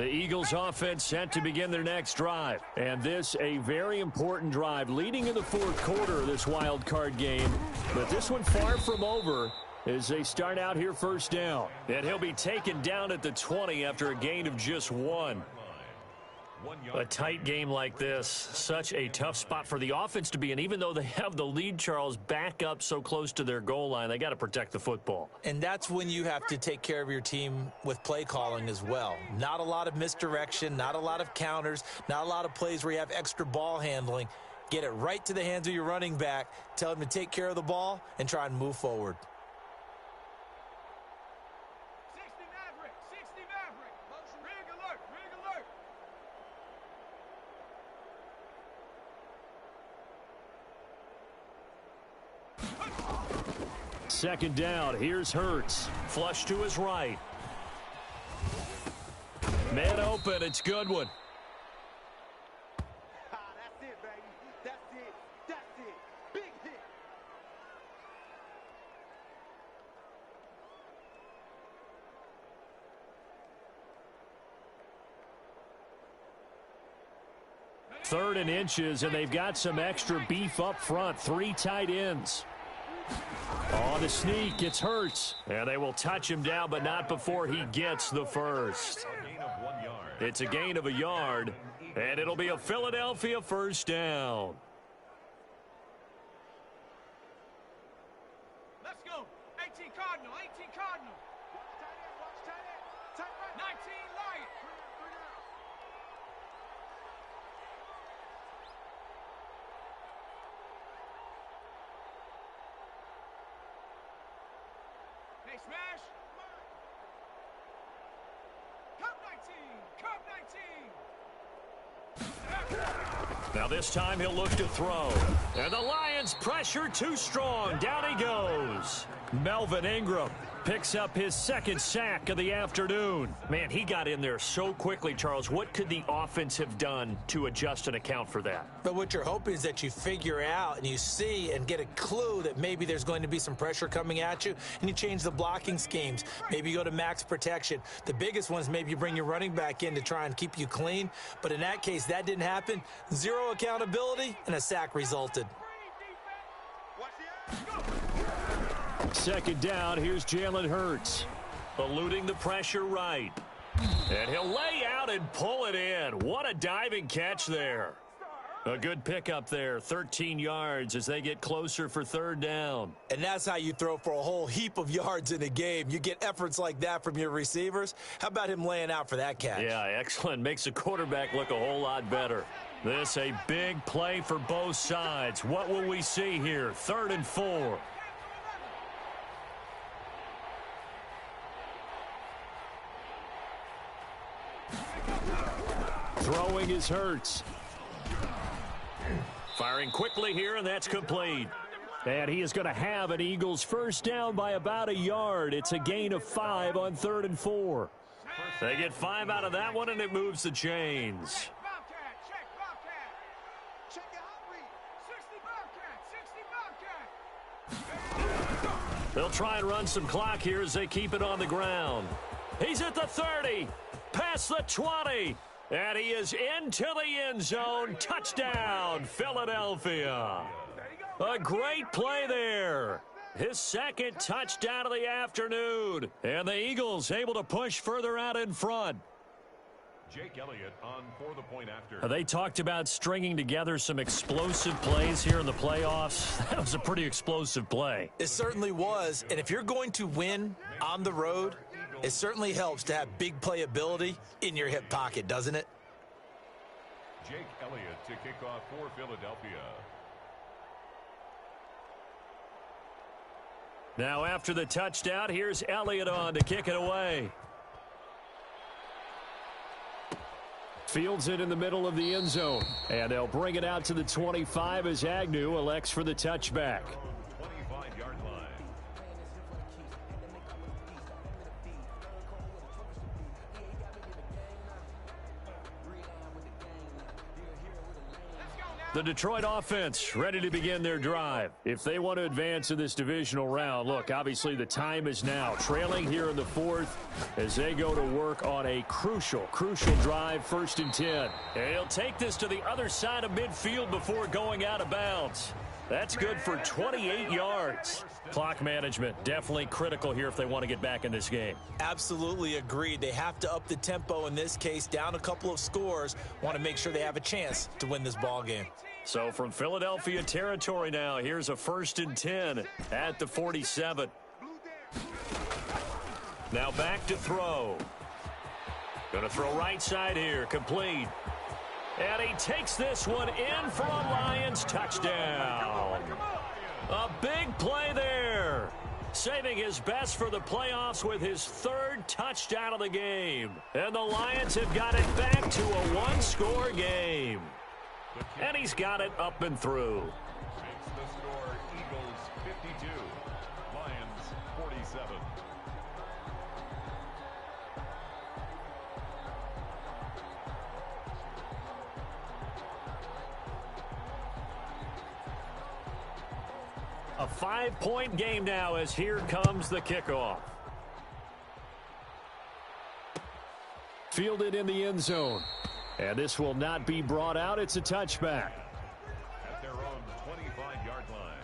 The Eagles offense set to begin their next drive. And this a very important drive leading in the fourth quarter of this wild card game. But this one far from over as they start out here first down. And he'll be taken down at the 20 after a gain of just 1. A tight game like this, such a tough spot for the offense to be in. Even though they have the lead, Charles, back up so close to their goal line, they got to protect the football. And that's when you have to take care of your team with play calling as well. Not a lot of misdirection, not a lot of counters, not a lot of plays where you have extra ball handling. Get it right to the hands of your running back, tell him to take care of the ball, and try and move forward. 60 Maverick, 60 Maverick. Rig alert, rig alert. Second down, here's Hurts. Flush to his right. Man open, it's Goodwin. That's it, baby. That's it. That's it. Big hit. Third and inches, and they've got some extra beef up front. 3 tight ends. On the sneak, it's Hurts. And they will touch him down, but not before he gets the first. A gain of 1 yard. It's a gain of a yard, and it'll be a Philadelphia first down. Let's go. 18 Cardinal, 18 Cardinal. Watch tight end. Tight right. 19 Lion. Hey, smash. Cup 19. Cup 19. Now this time he'll look to throw. And the Lions pressure too strong. Down he goes. Melvin Ingram picks up his second sack of the afternoon. Man, he got in there so quickly, Charles. What could the offense have done to adjust and account for that? But what you're hoping is that you figure out and you see and get a clue that maybe there's going to be some pressure coming at you, and you change the blocking schemes. Maybe you go to max protection. The biggest one is maybe you bring your running back in to try and keep you clean. But in that case, that didn't happen. Zero accountability, and a sack resulted. Second down, here's Jalen Hurts. Eluding the pressure right. And he'll lay out and pull it in. What a diving catch there. A good pickup there, 13 yards as they get closer for third down. And that's how you throw for a whole heap of yards in a game. You get efforts like that from your receivers. How about him laying out for that catch? Yeah, excellent. Makes the quarterback look a whole lot better. This a big play for both sides. What will we see here? 3rd and 4. Throwing is Hurts. Firing quickly here, and that's complete. And he is going to have an Eagles first down by about a yard. It's a gain of 5 on 3rd and 4. They get 5 out of that one, and it moves the chains. Bobcat, check Bobcat. Check your hot read. 60 Bobcat, 60 Bobcat. They'll try and run some clock here as they keep it on the ground. He's at the 30, past the 20, and he is into the end zone. Touchdown, Philadelphia. A great play there. His second touchdown of the afternoon. And the Eagles able to push further out in front. Jake Elliott on for the point after. They talked about stringing together some explosive plays here in the playoffs. That was a pretty explosive play. It certainly was, and if you're going to win on the road, it certainly helps to have big playability in your hip pocket, doesn't it? Jake Elliott to kick off for Philadelphia. Now after the touchdown, here's Elliott on to kick it away. Fields it in the middle of the end zone. And they'll bring it out to the 25 as Agnew elects for the touchback. 25-yard line. The Detroit offense ready to begin their drive. If they want to advance in this divisional round, look, obviously the time is now. Trailing here in the fourth as they go to work on a crucial drive, 1st and 10. And he'll take this to the other side of midfield before going out of bounds. That's good for 28 yards. Clock management definitely critical here if they want to get back in this game. Absolutely agreed. They have to up the tempo in this case, down a couple of scores. Want to make sure they have a chance to win this ball game. So from Philadelphia territory now, here's a 1st and 10 at the 47. Now back to throw. Going to throw right side here, complete. And he takes this one in for a Lions touchdown. A big play there. Saving his best for the playoffs with his 3rd touchdown of the game. And the Lions have got it back to a 1-score game. And he's got it up and through. Makes the score Eagles 52, Lions 47. A 5-point game now as here comes the kickoff. Fielded in the end zone. And this will not be brought out. It's a touchback. At their own 25-yard line.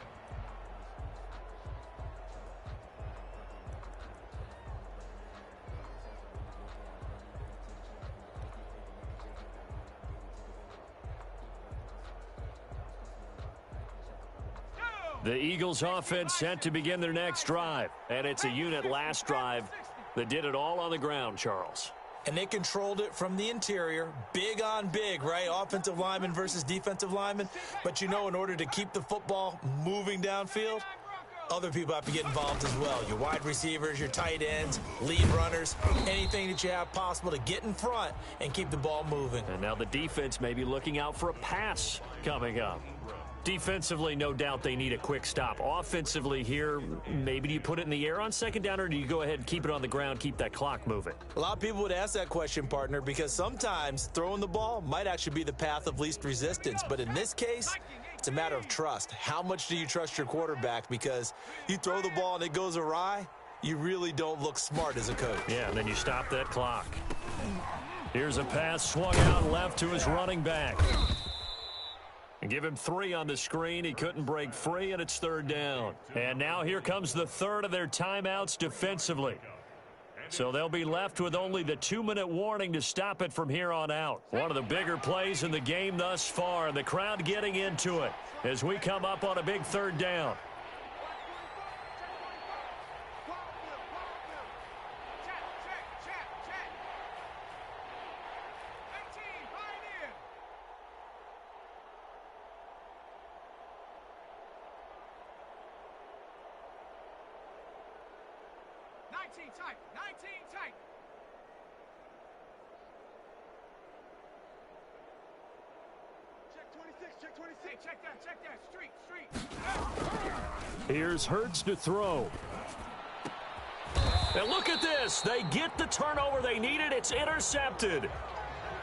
The Eagles offense set to begin their next drive. And it's a unit last drive that did it all on the ground, Charles. And they controlled it from the interior, big on big, right? Offensive lineman versus defensive lineman. But, you know, in order to keep the football moving downfield, other people have to get involved as well. Your wide receivers, your tight ends, lead runners, anything that you have possible to get in front and keep the ball moving. And now the defense may be looking out for a pass coming up. Defensively, no doubt they need a quick stop. Offensively here, maybe do you put it in the air on 2nd down, or do you go ahead and keep it on the ground, keep that clock moving? A lot of people would ask that question, partner, because sometimes throwing the ball might actually be the path of least resistance. But in this case, it's a matter of trust. How much do you trust your quarterback? Because you throw the ball and it goes awry, you really don't look smart as a coach. Yeah, and then you stop that clock. Here's a pass swung out left to his running back. And give him 3 on the screen. He couldn't break free, and it's 3rd down. And now here comes the 3rd of their timeouts defensively. So they'll be left with only the 2-minute warning to stop it from here on out. One of the bigger plays in the game thus far. The crowd getting into it as we come up on a big 3rd down. Tight, 19 tight. Check 26, check 26. Hey, check that, street. Here's Hurts to throw. And look at this. They get the turnover they needed. It's intercepted.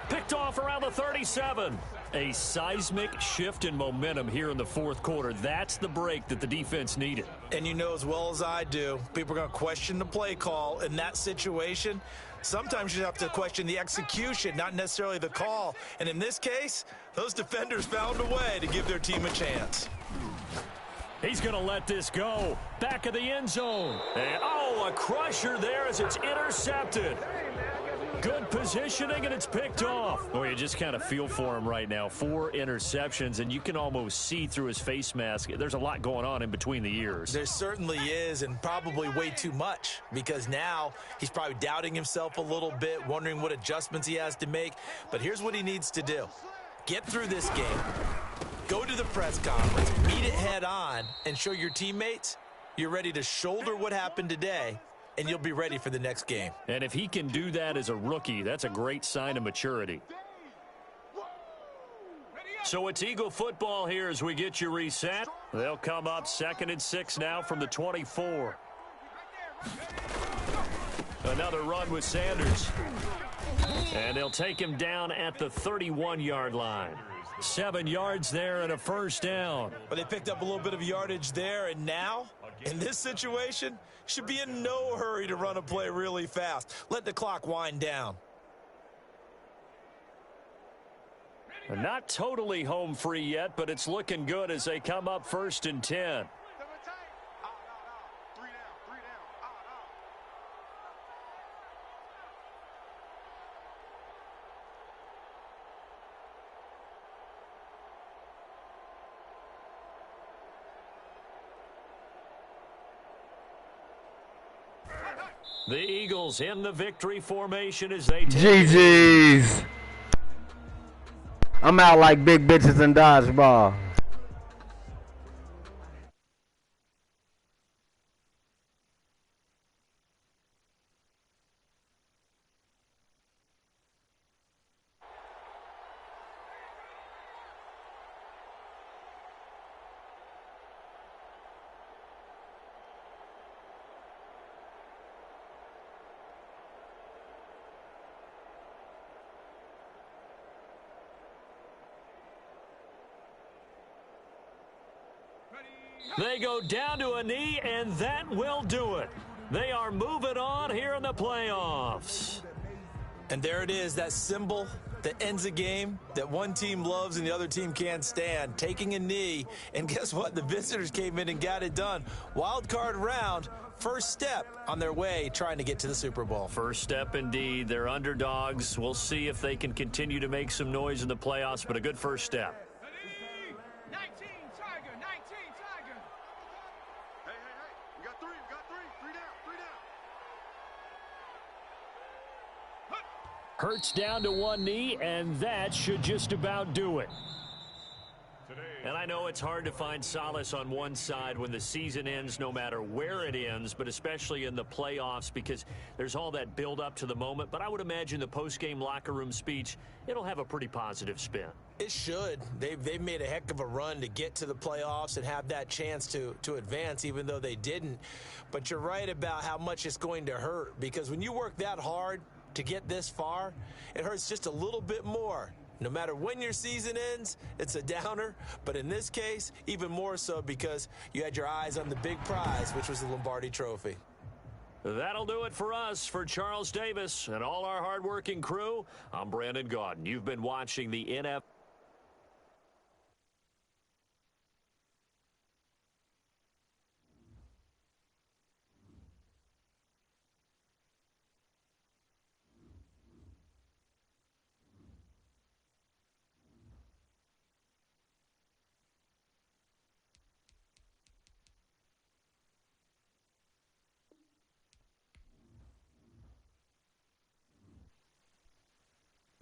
Picked off around the 37. A seismic shift in momentum here in the 4th quarter. That's the break that the defense needed. And you know as well as I do, people are going to question the play call in that situation. Sometimes you have to question the execution, not necessarily the call. And in this case, those defenders found a way to give their team a chance. He's going to let this go. Back of the end zone. And, oh, a crusher there as it's intercepted. Good positioning, and it's picked off. Oh, you just kind of feel for him right now. 4 interceptions, and you can almost see through his face mask. There's a lot going on in between the ears. There certainly is, and probably way too much, because now he's probably doubting himself a little bit, wondering what adjustments he has to make. But here's what he needs to do. Get through this game. Go to the press conference, meet it head on, and show your teammates you're ready to shoulder what happened today, and you'll be ready for the next game. And if he can do that as a rookie, that's a great sign of maturity. So it's Eagle football here as we get you reset. They'll come up 2nd and 6 now from the 24. Another run with Sanders. And they'll take him down at the 31-yard line. 7 yards there and a first down. But they picked up a little bit of yardage there, and now, in this situation, should be in no hurry to run a play really fast. Let the clock wind down. Not totally home free yet, but it's looking good as they come up 1st and 10. The Eagles in the victory formation as they take GG's. I'm out like big bitches in dodgeball. They go down to a knee, and that will do it. They are moving on here in the playoffs. And there it is, that symbol that ends a game that one team loves and the other team can't stand. Taking a knee, and guess what? The visitors came in and got it done. Wild card round, first step on their way trying to get to the Super Bowl. First step indeed. They're underdogs. We'll see if they can continue to make some noise in the playoffs, but a good first step. 19 Tiger, 19 Tiger. Hey, we got three, three down. Hurts down to one knee, and that should just about do it. And I know it's hard to find solace on one side when the season ends, no matter where it ends, but especially in the playoffs, because there's all that build up to the moment. But I would imagine the post-game locker room speech, it'll have a pretty positive spin. It should. They've made a heck of a run to get to the playoffs and have that chance to advance, even though they didn't. But you're right about how much it's going to hurt, because when you work that hard to get this far, it hurts just a little bit more. No matter when your season ends, it's a downer. But in this case, even more so because you had your eyes on the big prize, which was the Lombardi Trophy. That'll do it for us. For Charles Davis and all our hardworking crew, I'm Brandon Gaudin. You've been watching the NFL.